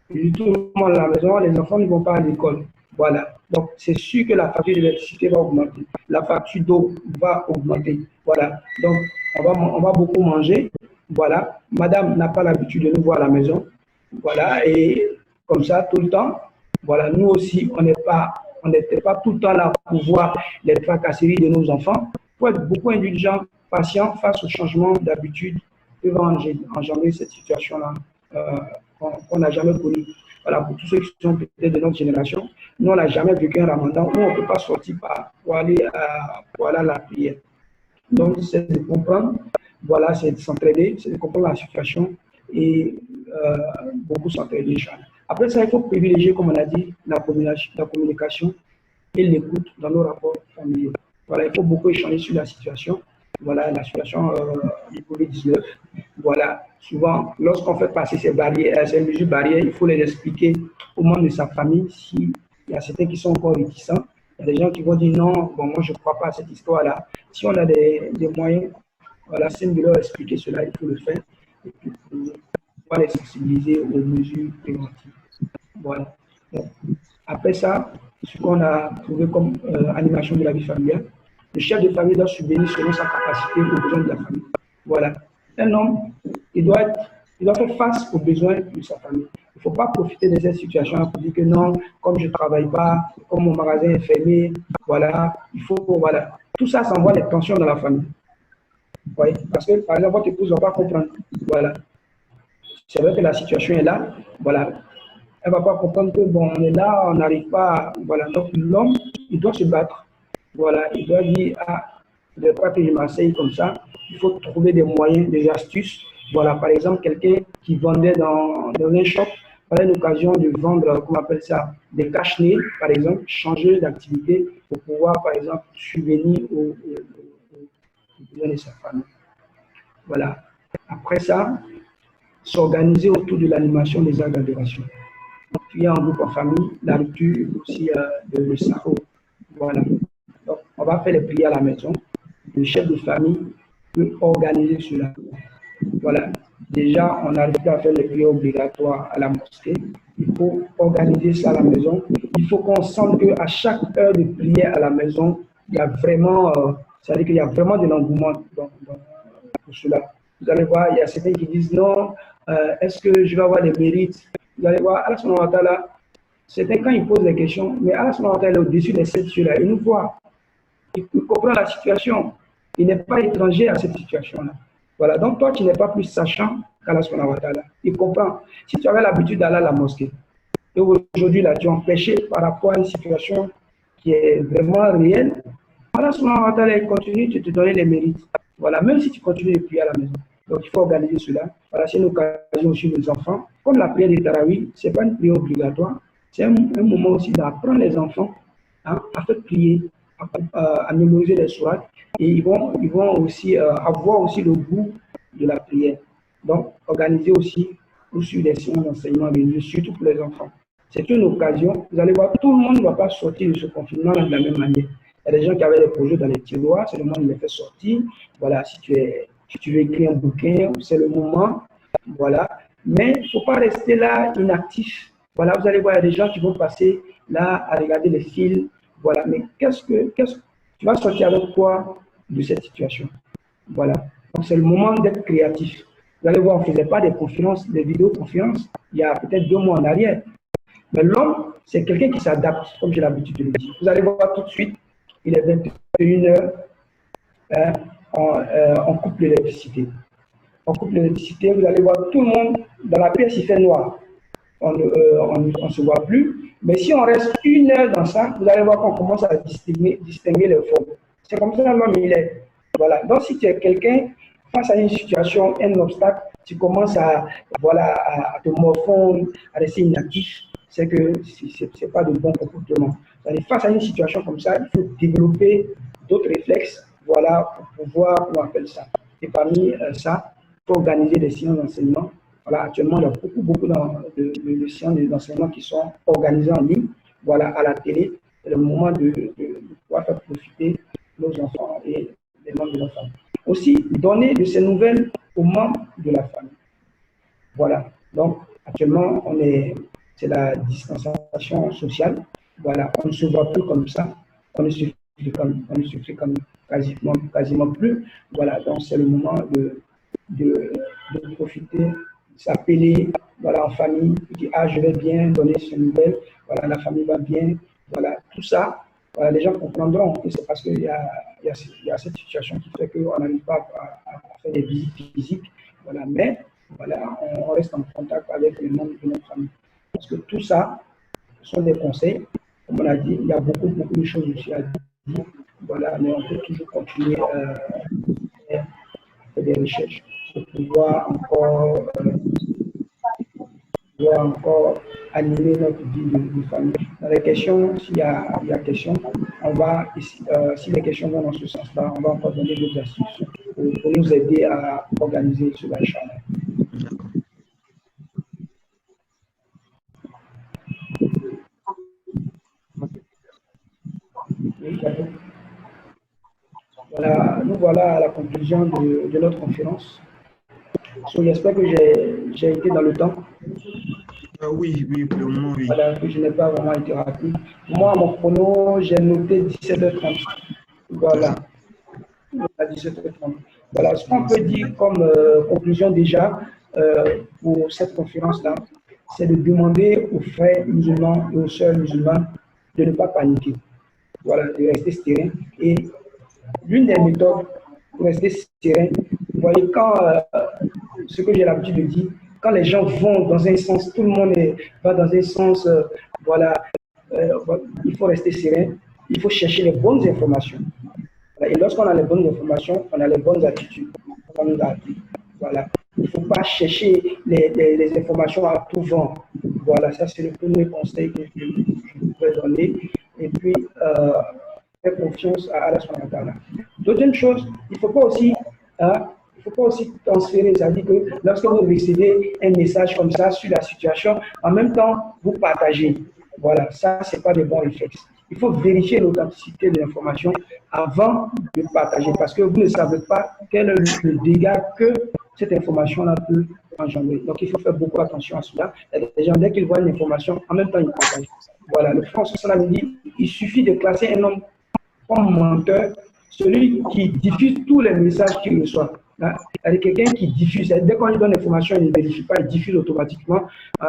tout le monde à la maison, les enfants ne vont pas à l'école. Voilà, donc c'est sûr que la facture d'électricité va augmenter, la facture d'eau va augmenter. Voilà, donc on va beaucoup manger. Voilà, madame n'a pas l'habitude de nous voir à la maison. Voilà, et comme ça, tout le temps, voilà, nous aussi, on n'était pas tout le temps là pour voir les tracasseries de nos enfants. Il faut être beaucoup indulgent, patient face au changement d'habitude qui va engendrer cette situation-là qu'on n'a jamais connue. Voilà, pour tous ceux qui sont peut-être de notre génération, nous, on n'a jamais vécu un ramadan où on ne peut pas sortir pour aller à la prière. Donc, c'est de comprendre, voilà, c'est de s'entraider, c'est de comprendre la situation et beaucoup s'entraider. Après ça, il faut privilégier, comme on a dit, la communication et l'écoute dans nos rapports familiaux. Voilà, il faut beaucoup échanger sur la situation. Voilà, la situation du Covid-19. Voilà, souvent, lorsqu'on fait passer ces barrières, ces mesures barrières, il faut les expliquer aux membres de sa famille. S'il y a certains qui sont encore réticents, il y a des gens qui vont dire non, bon, moi je ne crois pas à cette histoire-là. Si on a des moyens, voilà, c'est de leur expliquer cela, il faut le faire. Et puis, pour les sensibiliser aux mesures préventives. Voilà. Bon. Après ça, ce qu'on a trouvé comme animation de la vie familiale, le chef de famille doit subvenir selon sa capacité aux besoins de la famille. Voilà. Un homme, il doit faire face aux besoins de sa famille. Il ne faut pas profiter de cette situation pour dire que non, comme je ne travaille pas, comme mon magasin est fermé, voilà, il faut, voilà. Tout ça, ça envoie des tensions dans la famille. Oui, parce que, par exemple, votre épouse ne va pas comprendre. Voilà. C'est vrai que la situation est là, voilà. Elle ne va pas comprendre que, bon, on est là, on n'arrive pas, voilà. Donc, l'homme, il doit se battre. Voilà, il doit dire, ah, je ne veux pas que je m'asseye comme ça. Il faut trouver des moyens, des astuces. Voilà, par exemple, quelqu'un qui vendait dans un shop, avait l'occasion de vendre, comment on appelle ça, des cache-nez, par exemple, changer d'activité pour pouvoir, par exemple, subvenir aux besoins de sa famille. Voilà. Après ça, s'organiser autour de l'animation des actes d'adoration. Puis en groupe en famille, la lecture aussi de le Sahou. Voilà. Donc, on va faire les prières à la maison. Le chef de famille peut organiser cela. Voilà. Déjà, on n'arrive pas à faire les prières obligatoires à la mosquée. Il faut organiser ça à la maison. Il faut qu'on sente qu'à chaque heure de prière à la maison, il y a vraiment, c'est-à-dire qu'il y a vraiment de l'engouement pour cela. Vous allez voir, il y a certains qui disent non, est-ce que je vais avoir des mérites? Vous allez voir, Allah subhanahu wa ta'ala, certains quand ils posent des questions, mais Allah subhanahu wa ta'ala est au-dessus de cette situation-là. Il nous voit, il comprend la situation. Il n'est pas étranger à cette situation-là. Voilà, donc toi, tu n'es pas plus sachant qu'Allah subhanahu wa ta'ala. Il comprend. Si tu avais l'habitude d'aller à la mosquée, et aujourd'hui, là, tu es empêché par rapport à une situation qui est vraiment réelle, Allah subhanahu wa ta'ala, il continue de te donner les mérites. Voilà, même si tu continues de prier à la maison. Donc, il faut organiser cela. Voilà, c'est une occasion aussi des enfants. Comme la prière des tarawih, ce n'est pas une prière obligatoire. C'est un moment aussi d'apprendre les enfants à faire prier, à mémoriser les sourates. Et ils vont aussi avoir aussi le goût de la prière. Donc, organiser aussi ou sur des séances d'enseignement religieux, surtout pour les enfants. C'est une occasion. Vous allez voir, tout le monde ne va pas sortir de ce confinement de la même manière. Il y a des gens qui avaient des projets dans les tiroirs, c'est le moment de les faire sortir. Voilà, si tu veux écrire un bouquin, c'est le moment. Voilà. Mais il ne faut pas rester là inactif. Voilà, vous allez voir, il y a des gens qui vont passer là à regarder les films. Voilà, mais tu vas sortir avec quoi de cette situation? Voilà. Donc, c'est le moment d'être créatif. Vous allez voir, on ne faisait pas des conférences, des vidéoconférences, il y a peut-être 2 mois en arrière. Mais l'homme, c'est quelqu'un qui s'adapte, comme j'ai l'habitude de le dire. Vous allez voir tout de suite, il est 21h, on coupe l'électricité. On coupe l'électricité, vous allez voir tout le monde, dans la pièce, il fait noir. On ne se voit plus. Mais si on reste 1 heure dans ça, vous allez voir qu'on commence à distinguer les formes. C'est comme ça l'homme, il est. Voilà. Donc, si tu es quelqu'un face à une situation, un obstacle, tu commences à, voilà, à te morfondre, à rester inactif, c'est que ce n'est pas de bon comportement. Face à une situation comme ça, il faut développer d'autres réflexes, voilà, pour pouvoir, on appelle ça. Et parmi ça, il faut organiser des séances d'enseignement. Voilà, actuellement, il y a beaucoup de séances d'enseignement qui sont organisées en ligne, voilà, à la télé. C'est le moment de pouvoir faire profiter nos enfants et les membres de la famille. Aussi, donner de ces nouvelles aux membres de la famille. Voilà. Donc, actuellement, c'est la distanciation sociale. Voilà. On ne se voit plus comme ça. On ne se fait comme quasiment plus. Voilà. Donc, c'est le moment de profiter, s'appeler, voilà, en famille, dire, ah, je vais bien, donner ces nouvelles. Voilà, la famille va bien. Voilà. Tout ça, voilà, les gens comprendront que c'est parce qu'il y a cette situation qui fait qu'on n'arrive pas à faire des visites physiques. Voilà, mais voilà, on reste en contact avec les membres de notre famille. Parce que tout ça, ce sont des conseils. Comme on a dit, il y a beaucoup de choses aussi à dire. Voilà, mais on peut toujours continuer à faire des recherches pour pouvoir encore animer notre vie de famille. Dans les questions, s'il y a questions, on va, si les questions vont dans ce sens-là, on va encore donner des astuces pour nous aider à organiser cela. Voilà, nous voilà à la conclusion de notre conférence. J'espère que j'ai été dans le temps. Oui, pour le moment, oui. Voilà, que je n'ai pas vraiment été rapide. Moi, mon chrono, j'ai noté 17h30. Voilà, à 17h30. Voilà, ce qu'on peut dire comme conclusion déjà pour cette conférence-là, c'est de demander aux frères musulmans et aux sœurs musulmanes de ne pas paniquer. Voilà, de rester serein. Et l'une des méthodes pour rester serein, vous voyez, quand ce que j'ai l'habitude de dire, quand les gens vont dans un sens, tout le monde va dans un sens, voilà, il faut rester serein, il faut chercher les bonnes informations. Voilà, et lorsqu'on a les bonnes informations, on a les bonnes attitudes. On nous a appris. Voilà. Il ne faut pas chercher les informations à tout vent. Voilà, ça c'est le premier conseil que je pourrais donner. Et puis, faire confiance à Allah subhanahu wa ta'ala. Deuxième chose, il ne faut pas aussi transférer, c'est-à-dire que lorsque vous recevez un message comme ça sur la situation, en même temps, vous partagez. Voilà, ça, ce n'est pas de bons réflexes. Il faut vérifier l'authenticité de l'information avant de partager, parce que vous ne savez pas quel est le dégât que cette information-là peut engendrer. Donc, il faut faire beaucoup attention à cela. Les gens, dès qu'ils voient une information, en même temps, ils partagent. Voilà, le François Salam dit, il suffit de classer un homme comme menteur, celui qui diffuse tous les messages qu'il reçoit. Avec quelqu'un qui diffuse, dès qu'on lui donne l'information, il ne vérifie pas, il diffuse automatiquement.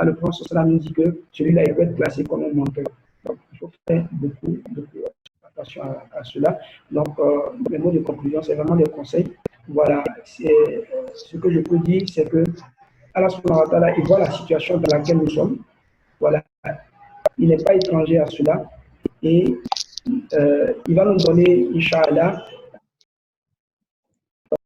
Le François Salam dit que celui-là, il peut être classé comme un menteur. Donc, il faut faire beaucoup attention à cela. Donc, les mots de conclusion, c'est vraiment des conseils. Voilà, ce que je peux dire, c'est que Allah subhanahu wa ta'ala, il voit la situation dans laquelle nous sommes. Voilà, il n'est pas étranger à cela. Et il va nous donner, Inch'Allah,